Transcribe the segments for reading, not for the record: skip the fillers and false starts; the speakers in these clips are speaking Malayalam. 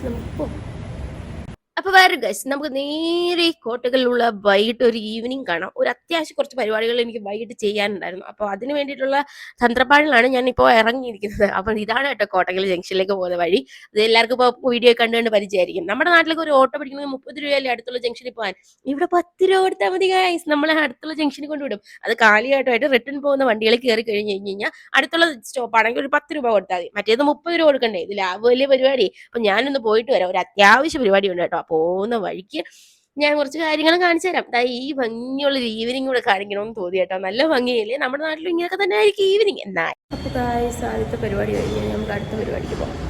നമുക്ക് അപ്പൊ വേറെ ഗൈസ് നമുക്ക് നേരെ കോട്ടകളിലുള്ള വൈകിട്ട് ഒരു ഈവനിങ് കാണാം. ഒരു അത്യാവശ്യം കുറച്ച് പരിപാടികൾ എനിക്ക് വൈകിട്ട് ചെയ്യാനുണ്ടായിരുന്നു. അപ്പോൾ അതിന് വേണ്ടിയിട്ടുള്ള തന്ത്രപ്പാടിലാണ് ഞാൻ ഇപ്പോൾ ഇറങ്ങിയിരിക്കുന്നത്. അപ്പം ഇതാണ് കേട്ടോ കോട്ടക്കൽ ജംഗ്ഷനിലേക്ക് പോകുന്ന വഴി. അത് എല്ലാവർക്കും ഇപ്പോൾ വീഡിയോ കണ്ടുകൊണ്ട് പരിചയമായിരിക്കും. നമ്മുടെ നാട്ടിലൊക്കെ ഒരു ഓട്ടോ പിടിക്കുന്നത് 30 രൂപയല്ലേ അടുത്തുള്ള ജംഗ്ഷനിൽ പോകാൻ. ഇവിടെ 10 രൂപ കൊടുത്താൽ മതി ഗൈസ്, നമ്മളെ അടുത്തുള്ള ജംഗ്ഷനിൽ കൊണ്ടുവിടും. അത് കാലിയായിട്ട് റിട്ടേൺ പോകുന്ന വണ്ടികളിൽ കയറി കഴിഞ്ഞ് കഴിഞ്ഞാൽ അടുത്തുള്ള സ്റ്റോപ്പ് ആണെങ്കിൽ ഒരു 10 രൂപ കൊടുത്താൽ മതി. മറ്റേത് 30 രൂപ കൊടുക്കണ്ടേ. ഇത് ലാഭം വലിയ പരിപാടി. അപ്പൊ ഞാനൊന്ന് പോയിട്ട് വരാം, ഒരു അത്യാവശ്യ പരിപാടി ഉണ്ട് കേട്ടോ. പോകുന്ന വഴിക്ക് ഞാൻ കുറച്ച് കാര്യങ്ങൾ കാണിച്ചു തരാം. ഈ ഭംഗിയുള്ള ഒരു ഈവനിങ് കൂടെ കാണിക്കണമെന്ന് തോന്നി കേട്ടോ. നല്ല ഭംഗിയില്ലേ, നമ്മുടെ നാട്ടിലും ഇങ്ങനെയൊക്കെ തന്നെ ആയിരിക്കും ഈവനിങ്. എന്നാൽ അപ്പൊ ആദ്യത്തെ പരിപാടി കഴിഞ്ഞാൽ നമുക്ക് അടുത്ത പരിപാടിക്ക് പോകാം.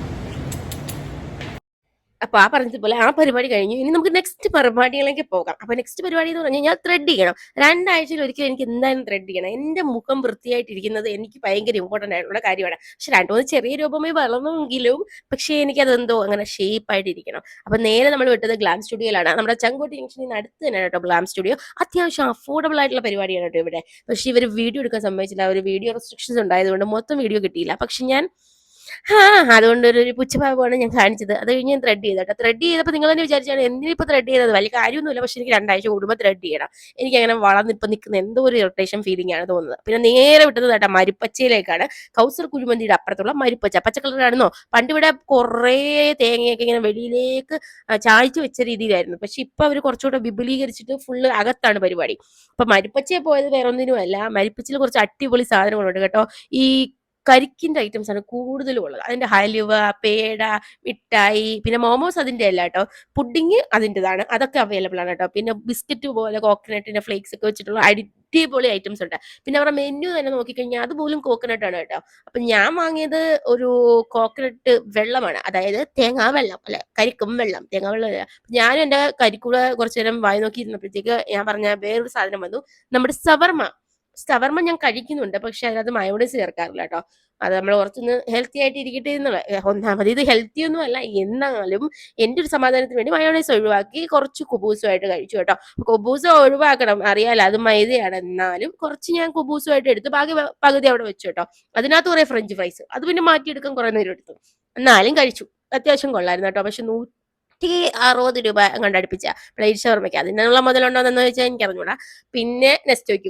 അപ്പൊ ആ പറഞ്ഞതുപോലെ ആ പരിപാടി കഴിഞ്ഞു. ഇനി നമുക്ക് നെക്സ്റ്റ് പരിപാടികളിലേക്ക് പോകാം. അപ്പൊ നെക്സ്റ്റ് പരിപാടി എന്ന് പറഞ്ഞു കഴിഞ്ഞാൽ ത്രെഡ് ചെയ്യണം. 2 ആഴ്ചയിൽ ഒരിക്കലും എനിക്ക് എന്തായാലും ത്രെഡ് ചെയ്യണം. എന്റെ മുഖം വൃത്തിയായിട്ടിരിക്കുന്നത് എനിക്ക് ഭയങ്കര ഇമ്പോർട്ടന്റ് ആയിട്ടുള്ള കാര്യമാണ്. പക്ഷെ 2-3 ചെറിയ രൂപമേ വളർന്നെങ്കിലും പക്ഷേ എനിക്കതെന്തോ അങ്ങനെ ഷേപ്പ് ആയിട്ടിരിക്കണം. അപ്പൊ നേരെ നമ്മൾ വിട്ടത് ഗ്ലാം സ്റ്റുഡിയോയിലാണ്. നമ്മുടെ ചങ്കോട്ടി ജംഗ്ഷനിൽ അടുത്ത് തന്നെയാണ് കേട്ടോ ഗ്ലാം സ്റ്റുഡിയോ. അത്യാവശ്യം അഫോർഡബിൾ ആയിട്ടുള്ള പരിപാടിയാണ് കേട്ടോ ഇവിടെ. പക്ഷെ ഇവർ വീഡിയോ എടുക്കാൻ സമ്മതിച്ചില്ല. ഒരു വീഡിയോ റെസ്ട്രിക്ഷൻസ് ഉണ്ടായതുകൊണ്ട് മൊത്തം വീഡിയോ കിട്ടിയില്ല. പക്ഷെ ഞാൻ അതുകൊണ്ട് ഒരു പുച്ഛഭാവമാണ് ഞാൻ കാണിച്ചത്. അത് കഴിഞ്ഞ് ഞാൻ ത്രെഡ് ചെയ്തു കേട്ടോ. ത്രെഡ് ചെയ്തപ്പോൾ നിങ്ങൾ തന്നെ വിചാരിച്ചാണ് എന്തിനിപ്പോൾ ത്രെഡ് ചെയ്തത്, വലിയ കാര്യമൊന്നുമില്ല. പക്ഷെ എനിക്ക് 2 ആഴ്ച കൂടുമ്പോൾ ത്രെഡ് ചെയ്യണം. എനിക്ക് അങ്ങനെ വളർന്നിപ്പോൾ നിൽക്കുന്ന എന്തോ ഒരു ഇറിറ്റേഷൻ ഫീലിംഗ് ആണ് തോന്നുന്നത്. പിന്നെ നേരെ വിട്ടത് കേട്ടോ മരുപ്പച്ചയിലേക്കാണ്. കൗസർ കുഴിമന്തിയുടെ അപ്പുറത്തുള്ള മരുപ്പച്ച. പച്ച കളറാണെന്നോ. പണ്ട് ഇവിടെ കുറേ തേങ്ങയൊക്കെ ഇങ്ങനെ വെളിയിലേക്ക് ചായ്ച്ചു വെച്ച രീതിയിലായിരുന്നു. പക്ഷെ ഇപ്പൊ അവർ കുറച്ചുകൂടെ വിപുലീകരിച്ചിട്ട് ഫുള്ള് അകത്താണ് പരിപാടി. അപ്പൊ മരുപ്പച്ചയെ പോയത് വേറെ ഒന്നിനുമല്ല, മരുപ്പച്ചയിൽ കുറച്ച് അടിപൊളി സാധനങ്ങളുണ്ട് കേട്ടോ. ഈ കരിക്കിന്റെ ഐറ്റംസ് ആണ് കൂടുതലും ഉള്ളത്. അതിന്റെ ഹലുവ, പേട, മിഠായി, പിന്നെ മോമോസ് അതിന്റെ അല്ല കേട്ടോ. പുഡിങ് അതിൻ്റെതാണ്. അതൊക്കെ അവൈലബിൾ ആണ് കേട്ടോ. പിന്നെ ബിസ്ക്കറ്റ് പോലെ കോക്കനട്ടിന്റെ ഫ്ലേക്സ് ഒക്കെ വെച്ചിട്ടുള്ള അടിപൊളി ഐറ്റംസ് ഉണ്ട്. പിന്നെ അവരുടെ മെനു തന്നെ നോക്കിക്കഴിഞ്ഞാൽ അതുപോലും കോക്കനട്ട് ആണ് കേട്ടോ. അപ്പൊ ഞാൻ വാങ്ങിയത് ഒരു കോക്കനട്ട് വെള്ളമാണ്, അതായത് തേങ്ങാ വെള്ളം അല്ലെ, കരിക്കും വെള്ളം, തേങ്ങാ വെള്ളം. ഞാനും എന്റെ കരിക്കൂടെ കുറച്ചു നേരം വായി നോക്കി ഇരുന്നപ്പോഴത്തേക്ക് ഞാൻ പറഞ്ഞ വേറൊരു സാധനം വന്നു, നമ്മുടെ ഷവർമ്മ ഞാൻ കഴിക്കുന്നുണ്ട്. പക്ഷെ അതിനകത്ത് മയോണൈസ് ചേർക്കാറില്ല കേട്ടോ. അത് നമ്മൾ കുറച്ചൊന്ന് ഹെൽത്തി ആയിട്ട് ഇരിക്കട്ടെ എന്നുള്ള, ഒന്നാമത് ഇത് ഹെൽത്തി ഒന്നും അല്ല, എന്നാലും എൻ്റെ ഒരു സമാധാനത്തിന് വേണ്ടി മയോണൈസ് ഒഴിവാക്കി കുറച്ച് കുബൂസുമായിട്ട് കഴിച്ചു കേട്ടോ. കുബൂസ് ഒഴിവാക്കണം, അറിയാലോ അത് മൈദയാണ്. എന്നാലും കുറച്ച് ഞാൻ കുബൂസുമായിട്ട് എടുത്ത് പകുതി അവിടെ വെച്ചു കേട്ടോ. അതിനകത്ത് കുറെ ഫ്രഞ്ച് ഫ്രൈസ്, അത് പിന്നെ മാറ്റിയെടുക്കാൻ കുറെ നേരം എടുത്തു. എന്നാലും കഴിച്ചു. അത്യാവശ്യം കൊള്ളായിരുന്നു കേട്ടോ. പക്ഷെ 160 രൂപ അങ്ങോട്ട് അടുപ്പിച്ച പ്ലേറ്റ് ഷവർമ്മയ്ക്ക്. അതിനുള്ള മുതലുണ്ടോയെന്ന് ചോദിച്ചാൽ എനിക്ക് അറിഞ്ഞൂടാ. പിന്നെ നെസ്റ്റോയ്ക്ക്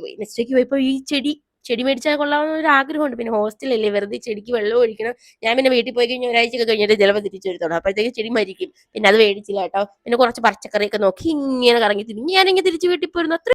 പോയപ്പോൾ ഈ ചെടി മേടിച്ചാൽ കൊള്ളാവുന്ന ഒരു ആഗ്രഹമുണ്ട്. പിന്നെ ഹോസ്റ്റലല്ലേ, വെറുതെ ചെടിക്ക് വെള്ളം ഒഴിക്കണം. ഞാൻ പിന്നെ വീട്ടിൽ പോയി കഴിഞ്ഞാൽ ഒരാഴ്ചയൊക്കെ കഴിഞ്ഞിട്ട് ചിലപ്പോൾ തിരിച്ചു വരുത്തോളൂ. അപ്പോഴത്തേക്ക് ചെടി മരിക്കും. പിന്നെ അത് മേടിച്ചില്ല കേട്ടോ. പിന്നെ കുറച്ച് പച്ചക്കറിയൊക്കെ നോക്കി ഇങ്ങനെ കറങ്ങി തിരിഞ്ഞ് ഞാനിങ്ങനെ തിരിച്ച് വീട്ടിൽ പോയിരുന്നു.